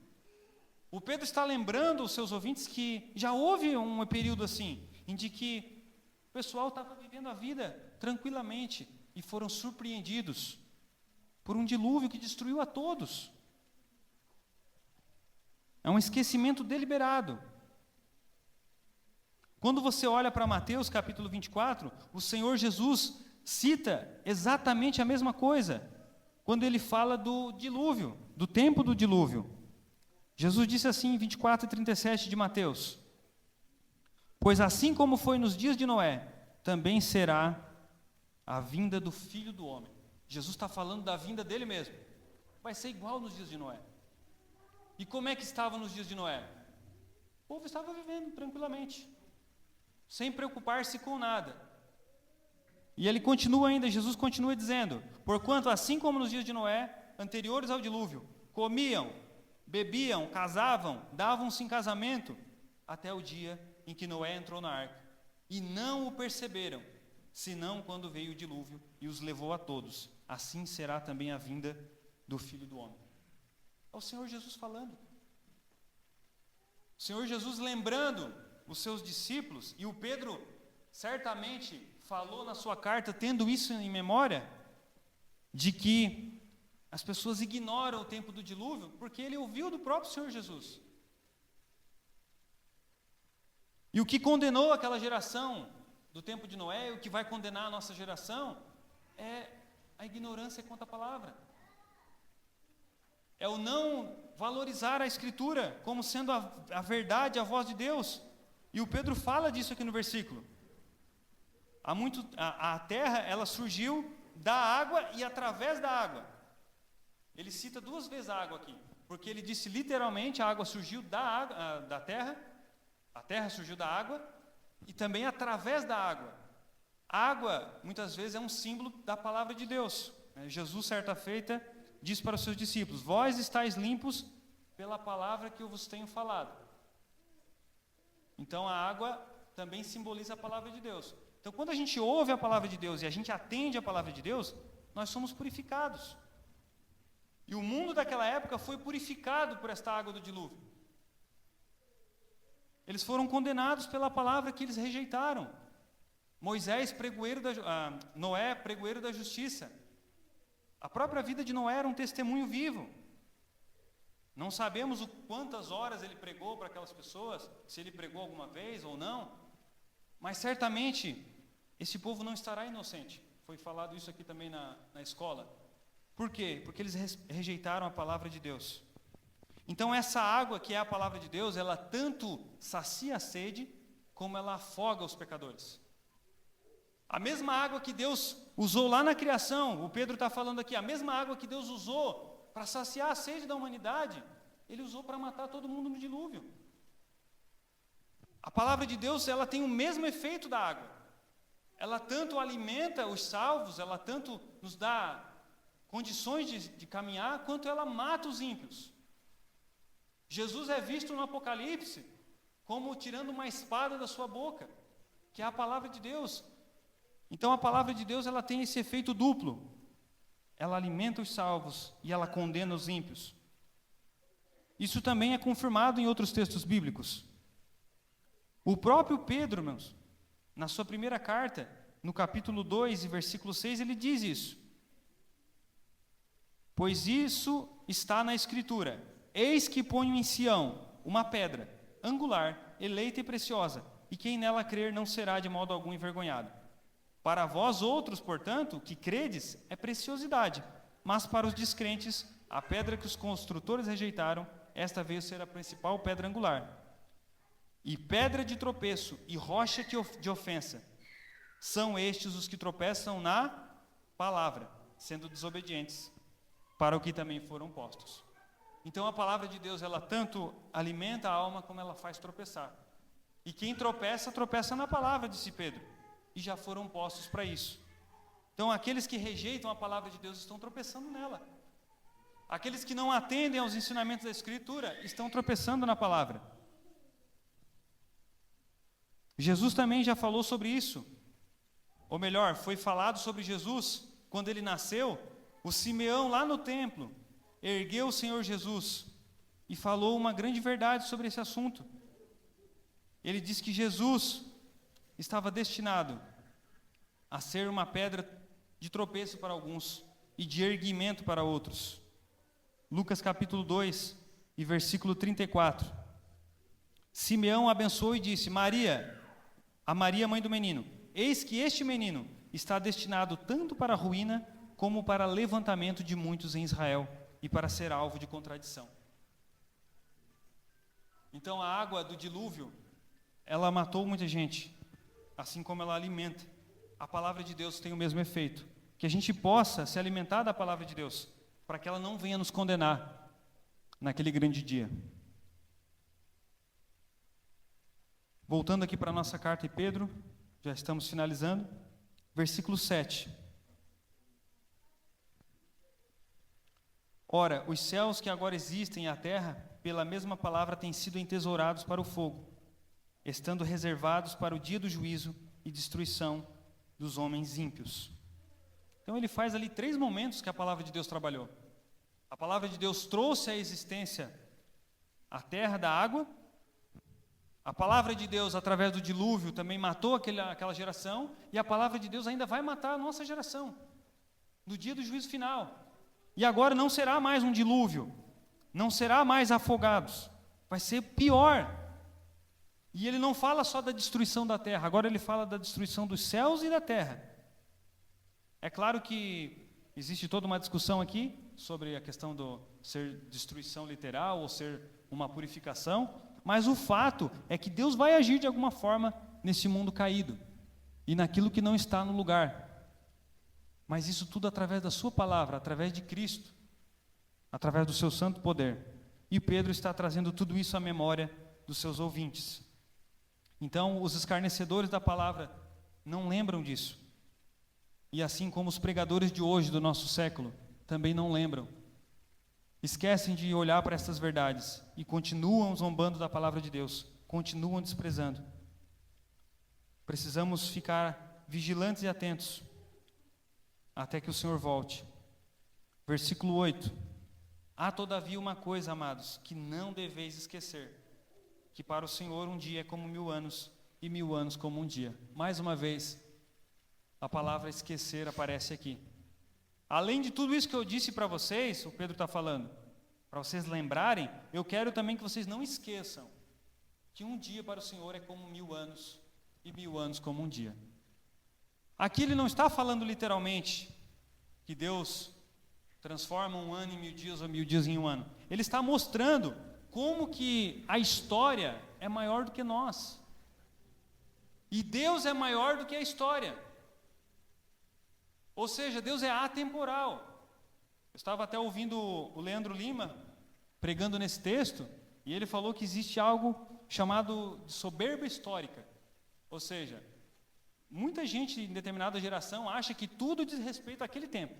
O Pedro está lembrando os seus ouvintes que já houve um período assim, em que o pessoal estava vivendo a vida tranquilamente, e foram surpreendidos por um dilúvio que destruiu a todos. É um esquecimento deliberado. Quando você olha para Mateus capítulo 24, o Senhor Jesus cita exatamente a mesma coisa, quando ele fala do dilúvio, do tempo do dilúvio. Jesus disse assim em 24 e 37 de Mateus: pois assim como foi nos dias de Noé, também será a vinda do Filho do Homem. Jesus está falando da vinda dele mesmo. Vai ser igual nos dias de Noé. E como é que estava nos dias de Noé? O povo estava vivendo tranquilamente, sem preocupar-se com nada. E ele continua ainda, Jesus continua dizendo: porquanto assim como nos dias de Noé, anteriores ao dilúvio, comiam, bebiam, casavam, davam-se em casamento, até o dia em que Noé entrou na arca, e não o perceberam, senão quando veio o dilúvio e os levou a todos. Assim será também a vinda do Filho do Homem. É o Senhor Jesus falando. O Senhor Jesus lembrando os seus discípulos, e o Pedro certamente falou na sua carta, tendo isso em memória, de que as pessoas ignoram o tempo do dilúvio, porque ele ouviu do próprio Senhor Jesus. E o que condenou aquela geração do tempo de Noé, e o que vai condenar a nossa geração, é a ignorância contra a palavra. É o não valorizar a Escritura como sendo a verdade, a voz de Deus. E o Pedro fala disso aqui no versículo. A terra, ela surgiu da água e através da água. Ele cita 2 vezes a água aqui, porque ele disse literalmente a água surgiu da terra, a terra surgiu da água e também através da água. A água, muitas vezes, é um símbolo da palavra de Deus. Jesus, certa feita, disse para os seus discípulos: vós estáis limpos pela palavra que eu vos tenho falado. Então a água também simboliza a palavra de Deus. Então quando a gente ouve a palavra de Deus e a gente atende a palavra de Deus, nós somos purificados. E o mundo daquela época foi purificado por esta água do dilúvio. Eles foram condenados pela palavra que eles rejeitaram. Noé, pregoeiro da justiça. A própria vida de Noé era um testemunho vivo. Não sabemos quantas horas ele pregou para aquelas pessoas, se ele pregou alguma vez ou não, mas certamente esse povo não estará inocente. Foi falado isso aqui também na escola. Por quê? Porque eles rejeitaram a palavra de Deus. Então essa água que é a palavra de Deus, ela tanto sacia a sede, como ela afoga os pecadores. A mesma água que Deus usou lá na criação, o Pedro está falando aqui, a mesma água que Deus usou para saciar a sede da humanidade, Ele usou para matar todo mundo no dilúvio. A palavra de Deus, ela tem o mesmo efeito da água. Ela tanto alimenta os salvos, ela tanto nos dá condições de caminhar, quanto ela mata os ímpios. Jesus é visto no Apocalipse como tirando uma espada da sua boca, que é a palavra de Deus. Então a palavra de Deus, ela tem esse efeito duplo. Ela alimenta os salvos e ela condena os ímpios. Isso também é confirmado em outros textos bíblicos. O próprio Pedro, irmãos, na sua primeira carta, no capítulo 2 e versículo 6, ele diz isso. Pois isso está na Escritura: eis que ponho em Sião uma pedra angular, eleita e preciosa, e quem nela crer não será de modo algum envergonhado. Para vós outros, portanto, que credes, é preciosidade, mas para os descrentes, a pedra que os construtores rejeitaram, esta veio ser a principal pedra angular. E pedra de tropeço e rocha de ofensa, são estes os que tropeçam na palavra, sendo desobedientes, para o que também foram postos. Então a palavra de Deus, ela tanto alimenta a alma, como ela faz tropeçar. E quem tropeça, tropeça na palavra, disse Pedro. E já foram postos para isso. Então aqueles que rejeitam a palavra de Deus estão tropeçando nela. Aqueles que não atendem aos ensinamentos da Escritura estão tropeçando na palavra. Jesus também já falou sobre isso. Ou melhor, foi falado sobre Jesus quando ele nasceu. O Simeão lá no templo ergueu o Senhor Jesus e falou uma grande verdade sobre esse assunto. Ele disse que Jesus estava destinado a ser uma pedra de tropeço para alguns e de erguimento para outros. Lucas capítulo 2 e versículo 34. Simeão abençoou e disse: Maria, a Maria mãe do menino, eis que este menino está destinado tanto para a ruína como para levantamento de muitos em Israel e para ser alvo de contradição. Então a água do dilúvio, ela matou muita gente, assim como ela alimenta. A palavra de Deus tem o mesmo efeito. Que a gente possa se alimentar da palavra de Deus, para que ela não venha nos condenar naquele grande dia. Voltando aqui para a nossa carta de Pedro, já estamos finalizando, versículo 7. Ora, os céus que agora existem e a terra, pela mesma palavra, têm sido entesourados para o fogo, estando reservados para o dia do juízo e destruição dos homens ímpios. Então ele faz ali 3 momentos que a palavra de Deus trabalhou. A palavra de Deus trouxe à existência a terra da água. A palavra de Deus, através do dilúvio, também matou aquela geração. E a palavra de Deus ainda vai matar a nossa geração, no dia do juízo final. E agora não será mais um dilúvio, não será mais afogados, vai ser pior. E ele não fala só da destruição da terra, agora ele fala da destruição dos céus e da terra. É claro que Existe toda uma discussão aqui sobre a questão do ser destruição literal ou ser uma purificação, mas o fato é que Deus vai agir de alguma forma nesse mundo caído e naquilo que não está no lugar. Mas isso tudo através da sua palavra, através de Cristo, através do seu santo poder. E Pedro está trazendo tudo isso à memória dos seus ouvintes. Então, os escarnecedores da palavra não lembram disso. E assim como os pregadores de hoje, do nosso século, também não lembram. Esquecem de olhar para essas verdades e continuam zombando da palavra de Deus, continuam desprezando. Precisamos ficar vigilantes e atentos até que o Senhor volte. Versículo 8. Há todavia uma coisa, amados, que não deveis esquecer, que para o Senhor um dia é como 1000 anos, e 1000 anos como um dia. Mais uma vez, a palavra esquecer aparece aqui. Além de tudo isso que eu disse para vocês, o Pedro está falando, para vocês lembrarem, eu quero também que vocês não esqueçam que um dia para o Senhor é como 1000 anos, e 1000 anos como um dia. Aqui ele não está falando literalmente que Deus transforma um ano em 1000 dias ou 1000 dias em um ano. Ele está mostrando como que a história é maior do que nós. E Deus é maior do que a história. Ou seja, Deus é atemporal. Eu estava até ouvindo o Leandro Lima pregando nesse texto, e ele falou que existe algo chamado de soberba histórica. Ou seja, muita gente em determinada geração acha que tudo diz respeito àquele tempo,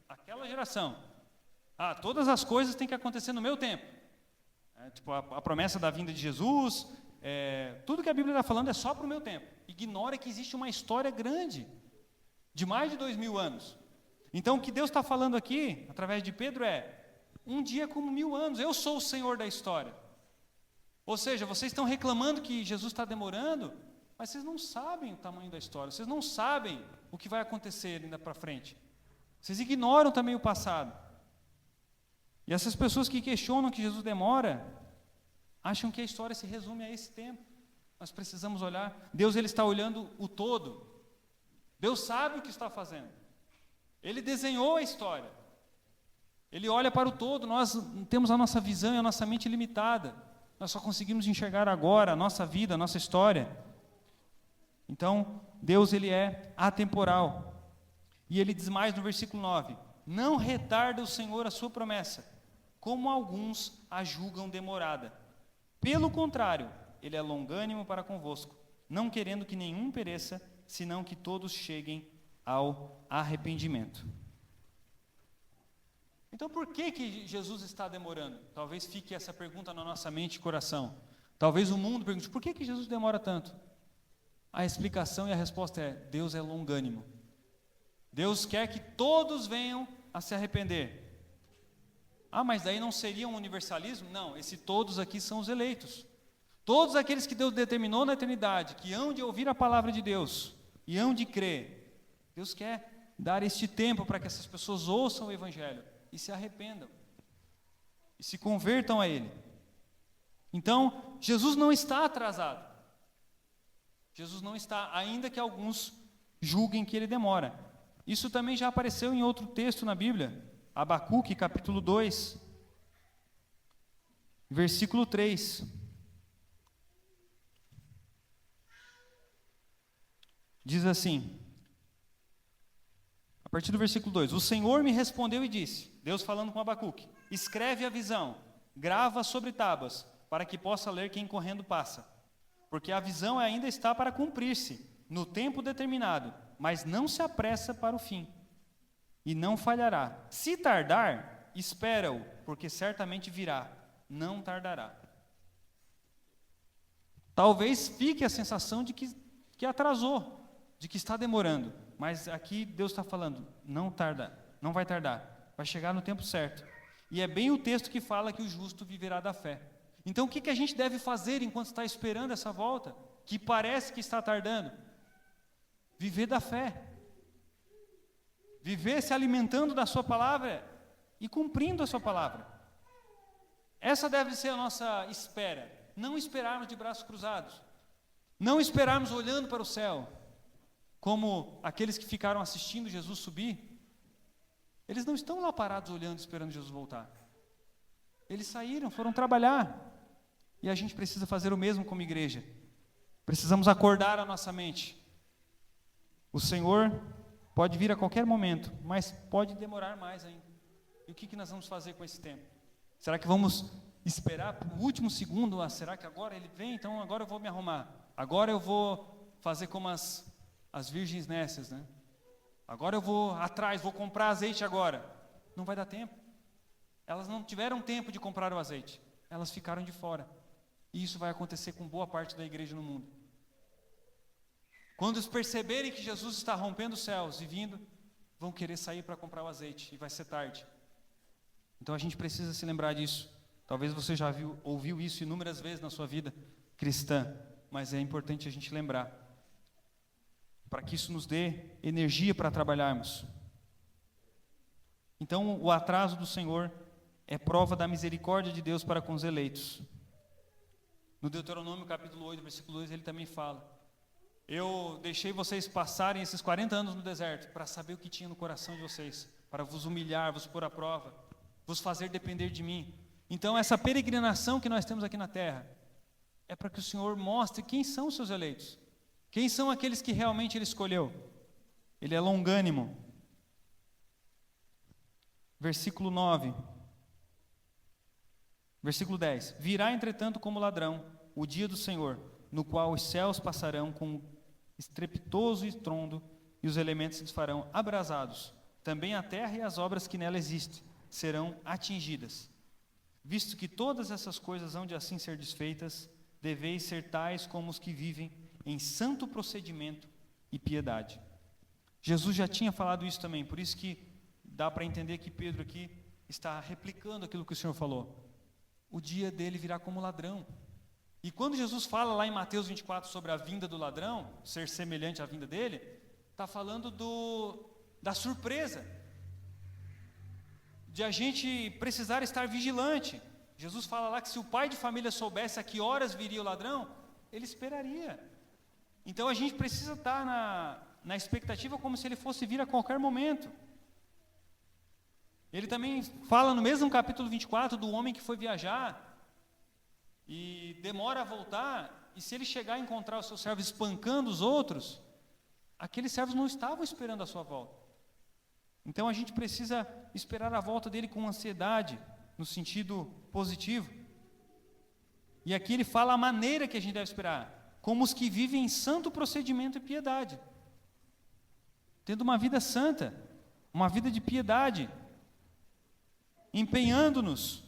àquela geração. Todas as coisas têm que acontecer no meu tempo. Tipo a promessa da vinda de Jesus, tudo que a Bíblia está falando é só para o meu tempo. Ignora que existe uma história grande, de mais de 2000 anos. Então o que Deus está falando aqui, através de Pedro, um dia como 1000 anos, eu sou o Senhor da história. Ou seja, vocês estão reclamando que Jesus está demorando, mas vocês não sabem o tamanho da história, vocês não sabem o que vai acontecer ainda para frente. Vocês ignoram também o passado. E essas pessoas que questionam que Jesus demora, acham que a história se resume a esse tempo. Nós precisamos olhar. Deus, ele está olhando o todo. Deus sabe o que está fazendo. Ele desenhou a história. Ele olha para o todo. Nós temos a nossa visão e a nossa mente limitada. Nós só conseguimos enxergar agora a nossa vida, a nossa história. Então, Deus, ele é atemporal. E ele diz mais no versículo 9: não retarda o Senhor a sua promessa, como alguns a julgam demorada. Pelo contrário, ele é longânimo para convosco, não querendo que nenhum pereça, senão que todos cheguem ao arrependimento. Então, por que Jesus está demorando? Talvez fique essa pergunta na nossa mente e coração. Talvez o mundo pergunte, por que Jesus demora tanto? A explicação e a resposta é: Deus é longânimo. Deus quer que todos venham a se arrepender. Mas daí não seria um universalismo? Não, esse todos aqui são os eleitos. Todos aqueles que Deus determinou na eternidade, que hão de ouvir a palavra de Deus e hão de crer. Deus quer dar este tempo para que essas pessoas ouçam o Evangelho e se arrependam e se convertam a Ele. Então, Jesus não está atrasado. Jesus não está, ainda que alguns julguem que Ele demora. Isso também já apareceu em outro texto na Bíblia, Abacuque, capítulo 2, versículo 3. Diz assim, a partir do versículo 2: o Senhor me respondeu e disse, Deus falando com Abacuque, escreve a visão, grava sobre tábuas, para que possa ler quem correndo passa. Porque a visão ainda está para cumprir-se, no tempo determinado, mas não se apressa para o fim, e não falhará. Se tardar, espera-o, porque certamente virá, não tardará. Talvez fique a sensação de que atrasou, de que está demorando, mas aqui Deus está falando, não tarda, não vai tardar, vai chegar no tempo certo. E é bem o texto que fala que o justo viverá da fé. Então o que a gente deve fazer enquanto está esperando essa volta, que parece que está tardando? Viver da fé. Viver se alimentando da sua palavra e cumprindo a sua palavra. Essa deve ser a nossa espera. Não esperarmos de braços cruzados. Não esperarmos olhando para o céu, como aqueles que ficaram assistindo Jesus subir. Eles não estão lá parados olhando, esperando Jesus voltar. Eles saíram, foram trabalhar. E a gente precisa fazer o mesmo como igreja. Precisamos acordar a nossa mente. O Senhor pode vir a qualquer momento, mas pode demorar mais ainda. E o que nós vamos fazer com esse tempo? Será que vamos esperar no último segundo? Ah, será que agora ele vem? Então agora eu vou me arrumar. Agora eu vou fazer como as virgens nécias, né? Agora eu vou atrás, vou comprar azeite agora. Não vai dar tempo. Elas não tiveram tempo de comprar o azeite. Elas ficaram de fora. E isso vai acontecer com boa parte da igreja no mundo. Quando eles perceberem que Jesus está rompendo os céus e vindo, vão querer sair para comprar o azeite e vai ser tarde. Então a gente precisa se lembrar disso. Talvez você já ouviu isso inúmeras vezes na sua vida cristã, mas é importante a gente lembrar, para que isso nos dê energia para trabalharmos. Então o atraso do Senhor é prova da misericórdia de Deus para com os eleitos. No Deuteronômio capítulo 8, versículo 2, ele também fala: eu deixei vocês passarem esses 40 anos no deserto para saber o que tinha no coração de vocês, para vos humilhar, vos pôr à prova, vos fazer depender de mim. Então essa peregrinação que nós temos aqui na terra é para que o Senhor mostre quem são os seus eleitos, quem são aqueles que realmente Ele escolheu. Ele é longânimo. Versículo 9. Versículo 10. Virá, entretanto, como ladrão o dia do Senhor, no qual os céus passarão com estrepitoso estrondo e os elementos se desfarão abrasados. Também a terra e as obras que nela existem serão atingidas. Visto que todas essas coisas hão de assim ser desfeitas, deveis ser tais como os que vivem em santo procedimento e piedade. Jesus já tinha falado isso também, por isso que dá para entender que Pedro aqui está replicando aquilo que o Senhor falou. O dia dele virá como ladrão. E quando Jesus fala lá em Mateus 24 sobre a vinda do ladrão, ser semelhante à vinda dele, está falando da surpresa, de a gente precisar estar vigilante. Jesus fala lá que se o pai de família soubesse a que horas viria o ladrão, ele esperaria. Então a gente precisa estar na expectativa como se ele fosse vir a qualquer momento. Ele também fala no mesmo capítulo 24 do homem que foi viajar e demora a voltar, e se ele chegar a encontrar os seus servos espancando os outros, aqueles servos não estavam esperando a sua volta. Então a gente precisa esperar a volta dele com ansiedade, no sentido positivo. E aqui ele fala a maneira que a gente deve esperar, como os que vivem em santo procedimento e piedade, tendo uma vida santa, uma vida de piedade, empenhando-nos.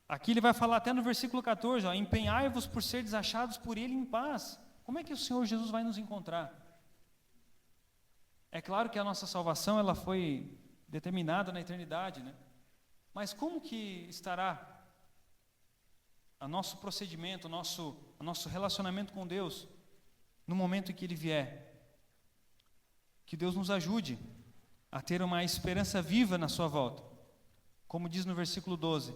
Aqui ele vai falar até no versículo 14, empenhai-vos por ser desachados por ele em paz. Como é que o Senhor Jesus vai nos encontrar? É claro que a nossa salvação ela foi determinada na eternidade, né? Mas como que estará o nosso procedimento, o nosso relacionamento com Deus no momento em que Ele vier? Que Deus nos ajude a ter uma esperança viva na sua volta. Como diz no versículo 12,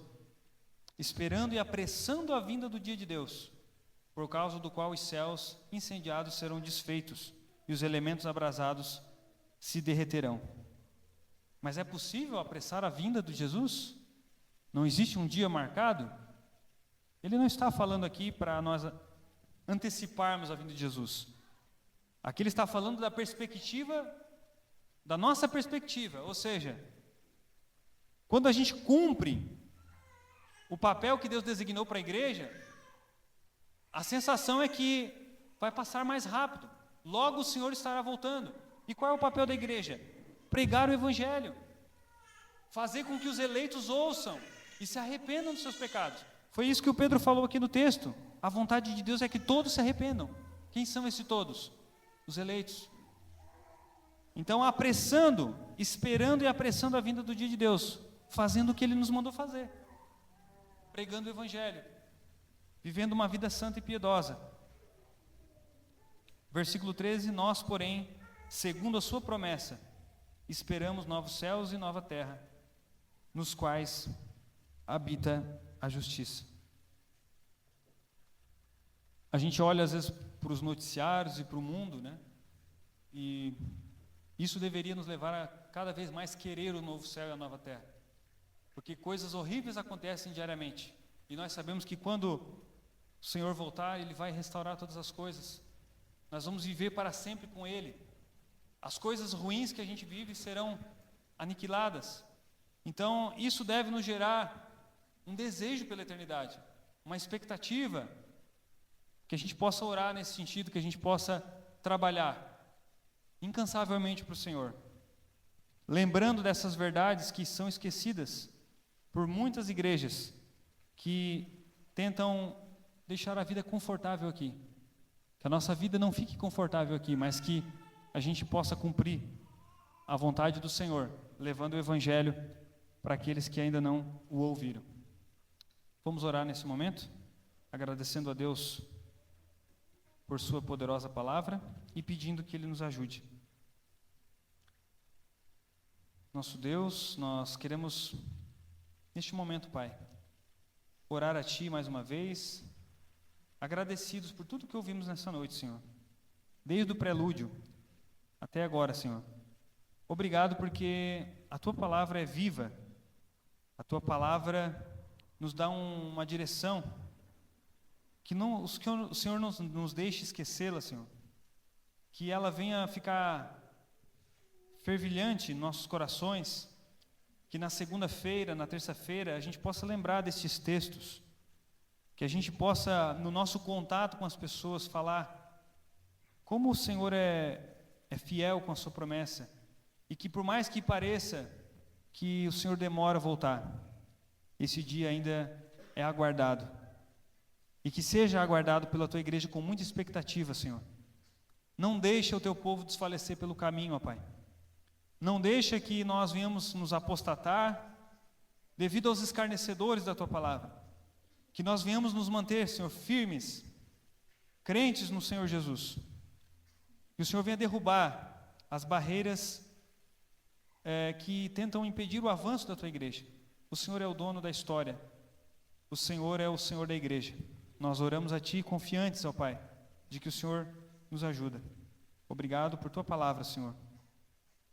esperando e apressando a vinda do dia de Deus, por causa do qual os céus incendiados serão desfeitos e os elementos abrasados se derreterão. Mas é possível apressar a vinda de Jesus? Não existe um dia marcado? Ele não está falando aqui para nós anteciparmos a vinda de Jesus. Aqui ele está falando da perspectiva, da nossa perspectiva, ou seja, quando a gente cumpre o papel que Deus designou para a igreja, a sensação é que vai passar mais rápido, logo o Senhor estará voltando. E qual é o papel da igreja? Pregar o Evangelho, fazer com que os eleitos ouçam e se arrependam dos seus pecados. Foi isso que o Pedro falou aqui no texto. A vontade de Deus é que todos se arrependam. Quem são esses todos? Os eleitos. Então, apressando, esperando e apressando a vinda do dia de Deus, fazendo o que Ele nos mandou fazer, pregando o Evangelho, vivendo uma vida santa e piedosa. Versículo 13, nós, porém, segundo a sua promessa, esperamos novos céus e nova terra, nos quais habita a justiça. A gente olha às vezes para os noticiários e para o mundo, né? E isso deveria nos levar a cada vez mais querer o novo céu e a nova terra. Porque coisas horríveis acontecem diariamente. E nós sabemos que quando o Senhor voltar, Ele vai restaurar todas as coisas. Nós vamos viver para sempre com Ele. As coisas ruins que a gente vive serão aniquiladas. Então, isso deve nos gerar um desejo pela eternidade, uma expectativa, que a gente possa orar nesse sentido, que a gente possa trabalhar incansavelmente para o Senhor, lembrando dessas verdades que são esquecidas por muitas igrejas que tentam deixar a vida confortável aqui. Que a nossa vida não fique confortável aqui, mas que a gente possa cumprir a vontade do Senhor, levando o Evangelho para aqueles que ainda não o ouviram. Vamos orar nesse momento, agradecendo a Deus por sua poderosa palavra e pedindo que Ele nos ajude. Nosso Deus, nós queremos, neste momento, Pai, orar a Ti mais uma vez, agradecidos por tudo que ouvimos nessa noite, Senhor. Desde o prelúdio até agora, Senhor. Obrigado porque a Tua palavra é viva, a Tua palavra nos dá uma direção, que o Senhor não nos deixe esquecê-la, Senhor. Que ela venha ficar fervilhante em nossos corações, que na segunda-feira, na terça-feira, a gente possa lembrar destes textos, que a gente possa, no nosso contato com as pessoas, falar como o Senhor é fiel com a sua promessa, e que por mais que pareça que o Senhor demora a voltar, esse dia ainda é aguardado, e que seja aguardado pela Tua igreja com muita expectativa, Senhor. Não deixa o Teu povo desfalecer pelo caminho, ó Pai. Não deixa que nós venhamos nos apostatar devido aos escarnecedores da Tua palavra. Que nós venhamos nos manter, Senhor, firmes, crentes no Senhor Jesus. Que o Senhor venha derrubar as barreiras que tentam impedir o avanço da Tua igreja. O Senhor é o dono da história. O Senhor é o Senhor da igreja. Nós oramos a Ti confiantes, ó Pai, de que o Senhor nos ajuda. Obrigado por Tua palavra, Senhor.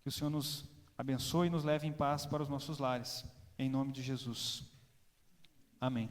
Que o Senhor nos abençoe e nos leve em paz para os nossos lares. Em nome de Jesus. Amém.